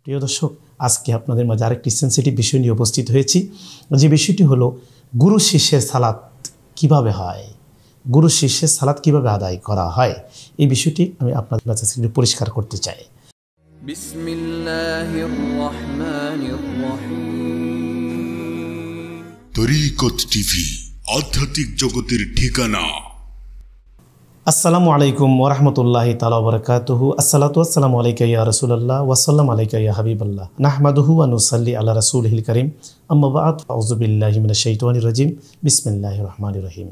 প্রিয় দর্শক, আজকে আপনাদের মাঝে আরেকটি সেন্সিটিভ বিষয় নিয়ে উপস্থিত হয়েছি। যে বিষয়টি হলো গুরু শিষ্যের সালাত কিভাবে হয়, গুরু শিষ্যের সালাত কিভাবে আদায় করা হয়, এই বিষয়টি আমি আপনাদের কাছে একটু পরিষ্কার করতে চাই। বিসমিল্লাহির রহমানির রহিম। তরিকত টিভি, আধ্যাত্মিক জগতের ঠিকানা। আসসালামু আলাইকুম ওয়া রাহমাতুল্লাহি তাআলা ওয়া বারাকাতুহু। আসসালাতু ওয়াসসালামু আলাইকা ইয়া রাসূলুল্লাহ ওয়া সাল্লামু আলাইকা ইয়া হাবিবাল্লাহ। নাহমাদুহু ওয়া নুসাল্লি আলা রাসূলিহিল কারীম। আম্মা বা'দ, আউযু বিল্লাহি মিনাশ শাইতানির রাজীম। বিসমিল্লাহির রহমানির রহিম।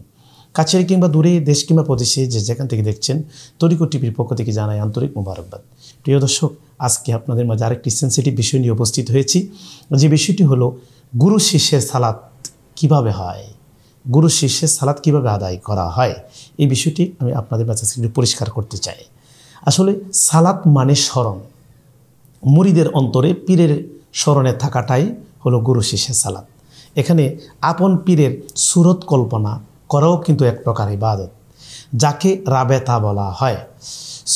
কাছের কিংবা দূরে, দেশ কিংবা প্রদেশে যে যেখান থেকে দেখছেন, তরিকত টিভির পক্ষ থেকে জানাই আন্তরিক মোবারকবাদ। প্রিয় দর্শক, আজকে আপনাদের মাঝে আরেকটি সেন্সিটিভ বিষয় নিয়ে উপস্থিত হয়েছি। যে বিষয়টি হলো গুরু শিষ্যের সালাত কিভাবে হয়, গুরু শিষ্যের সালাত কিভাবে আদায় করা হয়, এই বিষয়টি আমি আপনাদের কাছে একটু পরিষ্কার করতে চাই। আসলে সালাত মানে স্মরণ, মুরিদের অন্তরে পীরের স্মরণে থাকাটাই হলো গুরু শিষ্যের সালাত। এখানে আপন পীরের সুরত কল্পনা করাও কিন্তু এক প্রকার ইবাদত, যাকে রাবেতা বলা হয়।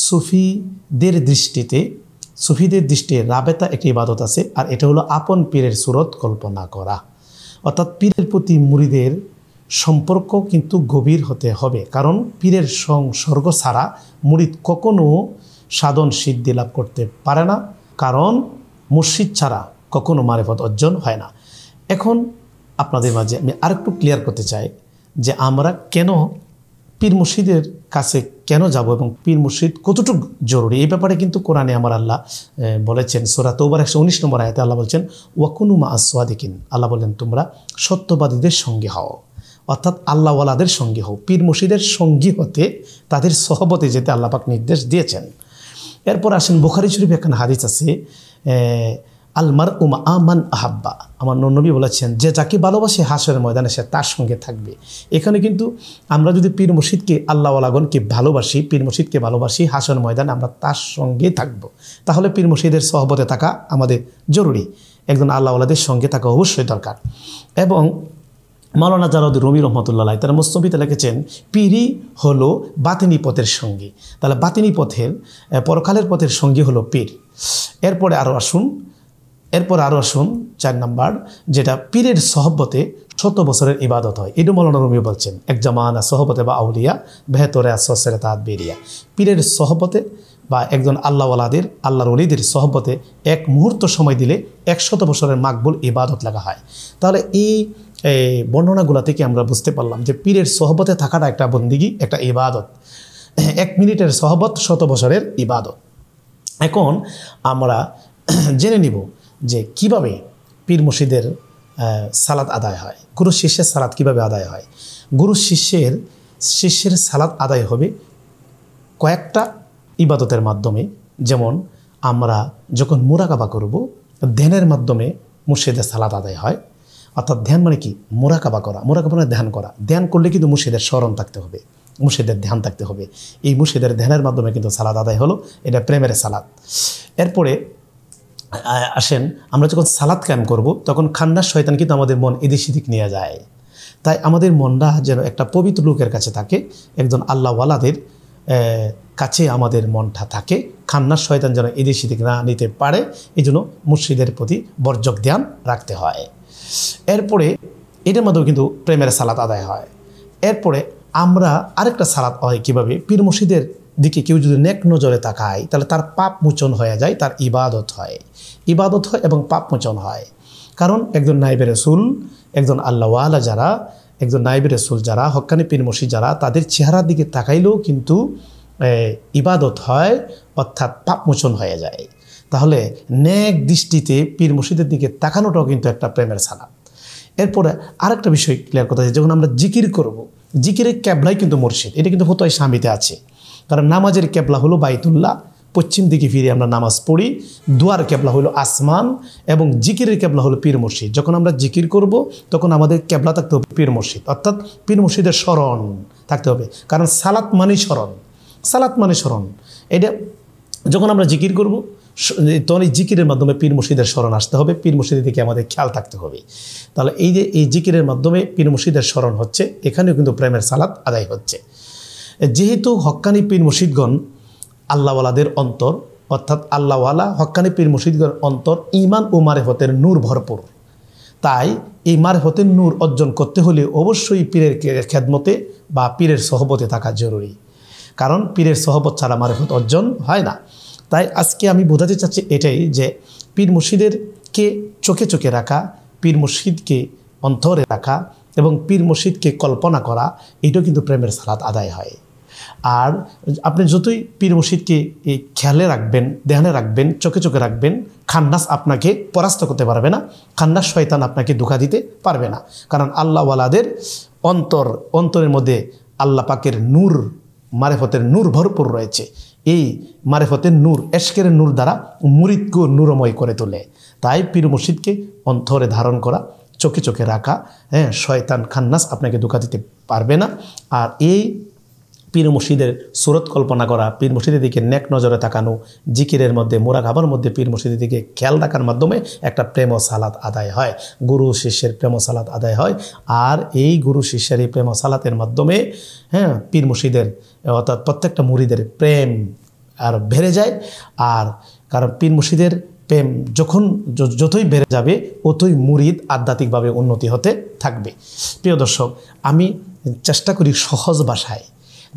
সুফিদের দৃষ্টিতে রাবেতা একটি ইবাদত আছে, আর এটা হলো আপন পীরের সুরত কল্পনা করা। অর্থাৎ পীরের প্রতি মুরিদের সম্পর্ক কিন্তু গভীর হতে হবে, কারণ পীরের সংসর্গ ছাড়া মুরিদ কখনো সাধন সিদ্ধি লাভ করতে পারে না, কারণ মুর্শিদ ছাড়া কখনো মারিফত অর্জন হয় না। এখন আপনাদের মাঝে আমি আরেকটু ক্লিয়ার করতে চাই যে আমরা কেন পীর মুর্শিদের কাছে কেন যাব এবং পীর মুর্শিদ কতটুকু জরুরি, এই ব্যাপারে কিন্তু কোরআনে আমার আল্লাহ বলেছেন। সূরা তাওবার 119 নম্বর আয়াতে আল্লাহ বলছেন ওয়াকুনু মা'আস সাদিকিন। আল্লাহ বলেন তোমরা সত্যবাদীদের সঙ্গে হও, অর্থাৎ আল্লাহওয়ালাদের সঙ্গে হও। পীর মুর্শিদের সঙ্গী হতে, তাদের সহবতে যেতে আল্লাহ পাক নির্দেশ দিয়েছেন। এরপর আসেন বুখারী শরীফে এখানে হাদিস আছে, আলমার উমা আমান আহাব্বা। আমার নবী বলেছেন যে যাকে ভালোবাসে হাসরের ময়দানে সে তার সঙ্গে থাকবে। এখানে কিন্তু আমরা যদি পীর মুর্শিদকে, আল্লাহওয়ালাগণকে ভালোবাসি, পীর মুর্শিদকে ভালোবাসি, হাসরের ময়দানে আমরা তার সঙ্গেই থাকব। তাহলে পীর মুর্শিদের সহবতে থাকা আমাদের জরুরি, একজন আল্লাহওয়ালাদের সঙ্গে থাকা অবশ্যই দরকার। এবং মাওলানা জালালউদ্দিন রুমি রহমতুল্লাহ তারা মুস্তফিতে লিখেছেন পীরই হলো বাতিনি পথের সঙ্গী। তাহলে বাতিনি পথের, পরকালের পথের সঙ্গী হলো পীর। এরপরে আরও আসুন 4 নাম্বার, যেটা পীরের সহবতে 100 বছরের ইবাদত হয়। এটা মাওলানা রুমি বলছেন এক জামানা সহবতে বা আউলিয়া বেহতরে আসরে তাহাত বেরিয়া। পীরের সহবতে বা একজন আল্লাহওয়ালাদের, আল্লাহর ওলিদের সহবতে এক মুহূর্ত সময় দিলে 100 বছরের মাকবুল ইবাদত লাগা হয়। তাহলে এই বর্ণনাগুলা থেকে আমরা বুঝতে পারলাম যে পীরের সহবতে থাকাটা একটা বন্দিগি, একটা ইবাদত। 1 মিনিটের সহবত 100 বছরের ইবাদত। এখন আমরা জেনে নিব যে কিভাবে পীর মুর্শিদের সালাত আদায় হয়, গুরু শিষ্যের সালাত কিভাবে আদায় হয়। গুরু শিষ্যের সালাত আদায় হবে কয়েকটা ইবাদতের মাধ্যমে। যেমন আমরা যখন মুরাকাবা করব, ধ্যানের মাধ্যমে মুর্শিদের সালাত আদায় হয়। অর্থাৎ ধ্যান মানে কি? মুরাকাবা করা। মুরাকাবা মানে ধ্যান করা। ধ্যান করলে কিন্তু মুর্শিদের স্মরণ থাকতে হবে, মুর্শিদের ধ্যান থাকতে হবে। এই মুর্শিদের ধ্যানের মাধ্যমে কিন্তু সালাত আদায় হলো, এটা প্রেমের সালাত। এরপরে আসেন, আমরা যখন সালাত কায়েম করব তখন খান্নাস শয়তান কিন্তু আমাদের মন এদিক সেদিক নিয়ে যায়। তাই আমাদের মনটা যেন একটা পবিত্র লোকের কাছে থাকে, একজন আল্লাহওয়ালাদের কাছে আমাদের মনটা থাকে। খান্নাস শয়তান যেন এদিক সেদিক না নিতে পারে, এই জন্য মুর্শিদের প্রতি বর্জক ধ্যান রাখতে হয়। এরপরে এটার মাধ্যমে কিন্তু প্রেমের সালাত আদায় হয়। এরপরে আমরা আরেকটা সালাত হয় কীভাবে? পীর মুর্শিদের দিকে কেউ যদি নেক নজরে তাকায় তাহলে তার পাপ মোচন হয়ে যায়, তার ইবাদত হয় এবং পাপ মোচন হয়। কারণ একজন নায়েবে রাসূল, একজন আল্লাহওয়ালা যারা, একজন নায়েবে রাসূল যারা, হক্কানি পীর মুর্শিদ যারা, তাদের চেহারার দিকে তাকাইলেও কিন্তু ইবাদত হয়, অর্থাৎ পাপ মোচন হয়ে যায়। তাহলে নেক দৃষ্টিতে পীর মুর্শিদের দিকে তাকানোটাও কিন্তু একটা প্রেমের সালাত। এরপরে আরেকটা বিষয় ক্লিয়ার করতে চাই, যখন আমরা জিকির করব, জিকিরের ক্যাবলাই কিন্তু মুর্শিদ। এটা কিন্তু ফতোয়া শামিতে আছে। কারণ নামাজের ক্যাবলা হলো বাইতুল্লাহ, পশ্চিম দিকে ফিরে আমরা নামাজ পড়ি। দুয়ার ক্যাবলা হলো আসমান এবং জিকিরের ক্যাবলা হলো পীর মুর্শিদ। যখন আমরা জিকির করব তখন আমাদের ক্যাবলা থাকতে হবে পীর মুর্শিদ, অর্থাৎ পীর মুর্শিদের স্মরণ থাকতে হবে। কারণ সালাত মানে স্মরণ, সালাত মানে স্মরণ। এটা যখন আমরা জিকির করব তখন এই জিকিরের মাধ্যমে পীর মুর্শিদের স্মরণ আসতে হবে, পীর মুর্শিদের দিকে আমাদের খেয়াল থাকতে হবে। তাহলে এই যে এই জিকিরের মাধ্যমে পীর মুর্শিদের স্মরণ হচ্ছে, এখানেও কিন্তু প্রেমের সালাত আদায় হচ্ছে। যেহেতু হক্কানি পীর মুর্শিদগণ আল্লাহওয়ালাদের অন্তর অর্থাৎ আল্লাহওয়ালা হক্কানি পীর মুর্শিদগণ অন্তর ঈমান ও মারিফতের নূর ভরপুর। তাই এই মারিফতের নূর অর্জন করতে হলে অবশ্যই পীরের খেদমতে বা পীরের সহবতে থাকা জরুরি, কারণ পীরের সহবত ছাড়া মারিফত অর্জন হয় না। তাই আজকে আমি বোঝাতে চাচ্ছি এটাই যে পীর মুর্শিদেরকে চোখে চোখে রাখা, পীর মুর্শিদকে অন্তরে রাখা এবং পীর মুর্শিদকে কল্পনা করা, এটাও কিন্তু প্রেমের সালাত আদায় হয়। আর আপনি যতই পীর মুর্শিদকে খেয়ালে রাখবেন, ধ্যানে রাখবেন, চোখে চোখে রাখবেন, খান্নাস আপনাকে পরাস্ত করতে পারবে না, খান্নাস শয়তান আপনাকে ধোঁকা দিতে পারবে না। কারণ আল্লাহওয়ালাদের অন্তরের মধ্যে আল্লাহ পাকের নূর, মারিফতের নূর ভরপুর রয়েছে। এই মারিফতের নূর, এশকের নূর দ্বারা মুরিদকে নূরময় করে তোলে। তাই পীর মুর্শিদকে অন্তরে ধারণ করা, চোখে চোখে রাখা, শয়তান খান্নাস আপনাকে ধোঁকা দিতে পারবে না। আর এই পীর মুর্শিদের সুরত কল্পনা করা, পীর মুর্শিদের দিকে নেক নজরে তাকানো, জিকিরের মধ্যে, মোরাকাবার মধ্যে পীর মুর্শিদের দিকে খেয়াল রাখার মাধ্যমে একটা প্রেম ও সালাত আদায় হয়, গুরু শিষ্যের প্রেম ও সালাত আদায় হয়। আর এই গুরু শিষ্যের এই প্রেম ও সালাতের মাধ্যমে পীর মুর্শিদের অর্থাৎ প্রত্যেকটা মুরিদের প্রেম আর বেড়ে যায়। আর কারণ পীর মুর্শিদের প্রেম যতই বেড়ে যাবে অতই মুরিদ আধ্যাত্মিকভাবে উন্নতি হতে থাকবে। প্রিয় দর্শক, আমি চেষ্টা করি সহজ ভাষায়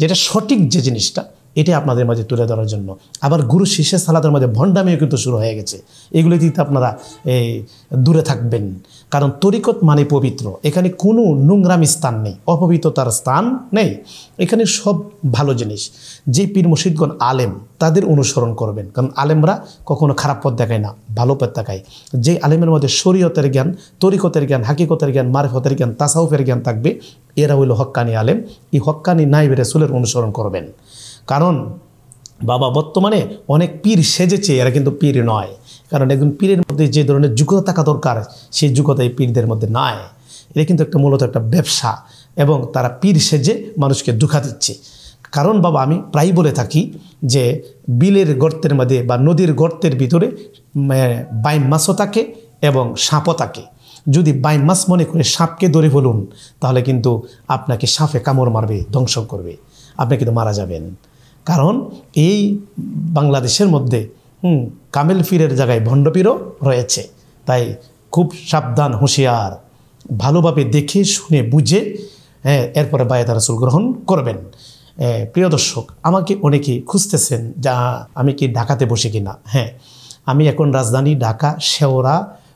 যেটা সঠিক যে জিনিসটা, এটা আপনাদের মাঝে তুলে ধরার জন্য। আবার গুরু শিষ্যের সালাতের মধ্যে ভণ্ডামিও কিন্তু শুরু হয়ে গেছে, এগুলি দিতে আপনারা দূরে থাকবেন। কারণ তরিকত মানে পবিত্র, এখানে কোনো নোংরামি স্থান নেই, অপবিত্রতার স্থান নেই, এখানে সব ভালো জিনিস। যে পীর মুর্শিদগণ আলেম, তাদের অনুসরণ করবেন, কারণ আলেমরা কখনো খারাপ পথ দেখায় না, ভালো পথ দেখায়। যে আলেমের মধ্যে শরীয়তের জ্ঞান, তরিকতের জ্ঞান, হাকিকতের জ্ঞান, মারিফতের জ্ঞান, তাসাউফের জ্ঞান থাকবে, এরা হইল হক্কানি আলেম। এই হক্কানি নাইবে রাসূলের অনুসরণ করবেন। কারণ বাবা বর্তমানে অনেক পীর সেজেছে, এরা কিন্তু পীর নয়। কারণ একজন পীরের মধ্যে যে ধরনের যোগ্যতা থাকা দরকার, সেই যোগ্যতা এই পীরদের মধ্যে নাই। এটা কিন্তু মূলত একটা ব্যবসা, এবং তারা পীর সেজে মানুষকে ধোঁকা দিচ্ছে। কারণ বাবা আমি প্রায় বলে থাকি যে বিলের গর্তের মধ্যে বা নদীর গর্তের ভিতরে বাইম মাছও থাকে এবং সাপও থাকে। যদি বাইম মাছ মনে করে সাপকে ধরে ফেলুন, তাহলে কিন্তু আপনাকে সাপে কামড় মারবে, ধ্বংস করবে, আপনি কিন্তু মারা যাবেন। কারণ এই বাংলাদেশের মধ্যে কামেল পীরের জায়গায় ভণ্ড পীরও রয়েছে। তাই খুব সাবধান, হুঁশিয়ার, ভালোভাবে দেখে শুনে বুঝে এরপরে বায়াত রাসূল গ্রহণ করবেন। প্রিয় দর্শক, আমাকে অনেকেই খুঁজতেছেন যা আমি কি ঢাকাতে বসে কিনা। হ্যাঁ, আমি এখন রাজধানী ঢাকা শেওড়া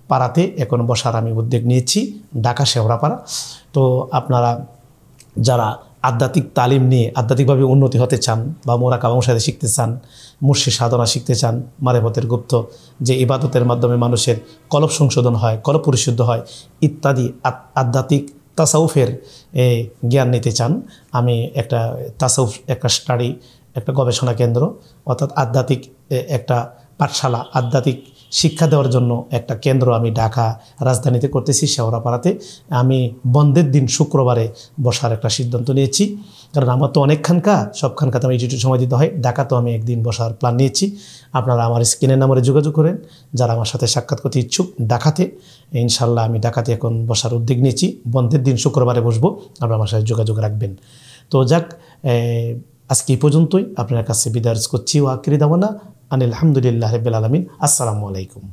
পাড়াতে এখন বসার আমি উদ্যোগ নিয়েছি, ঢাকা শেওড়া পাড়া। তো আপনারা যারা আধ্যাত্মিক তালিম নিয়ে আধ্যাত্মিকভাবে উন্নতি হতে চান বা মোরাকাবা মুশাহিদা শিখতে চান, মুর্শিদ সাধনা শিখতে চান, মারিফতের গুপ্ত যে ইবাদতের মাধ্যমে মানুষের কলব সংশোধন হয়, কলব পরিশুদ্ধ হয় ইত্যাদি আধ্যাত্মিক তাসাউফের জ্ঞান নিতে চান, আমি একটা তাসাউফ একটা স্টাডি, একটা গবেষণা কেন্দ্র অর্থাৎ আধ্যাত্মিক একটা পাঠশালা, আধ্যাত্মিক শিক্ষা দেওয়ার জন্য একটা কেন্দ্র আমি ঢাকা রাজধানীতে করতেছি, শেওড়াপাড়াতে। আমি বন্ধের দিন শুক্রবারে বসার একটা সিদ্ধান্ত নিয়েছি, কারণ আমার তো অনেক খানকা, সব খানকাতে আমি একটু সময় দিতে হয়। ঢাকাতেও আমি একদিন বসার প্ল্যান নিয়েছি। আপনারা আমার স্ক্রিনের নাম্বারে যোগাযোগ করেন যারা আমার সাথে সাক্ষাৎ করতে ইচ্ছুক ঢাকাতে। ইনশাল্লাহ আমি ঢাকাতে এখন বসার উদ্যোগ নিয়েছি, বন্ধের দিন শুক্রবারে বসবো, আপনারা আমার সাথে যোগাযোগ রাখবেন। তো যাক, আজকে এই পর্যন্তই, আপনার কাছে বিদায় করছি। ও আখিরি দাওয়ানা আনিল হামদুলিল্লাহি রাব্বিল আলামিন। আসসালামু আলাইকুম।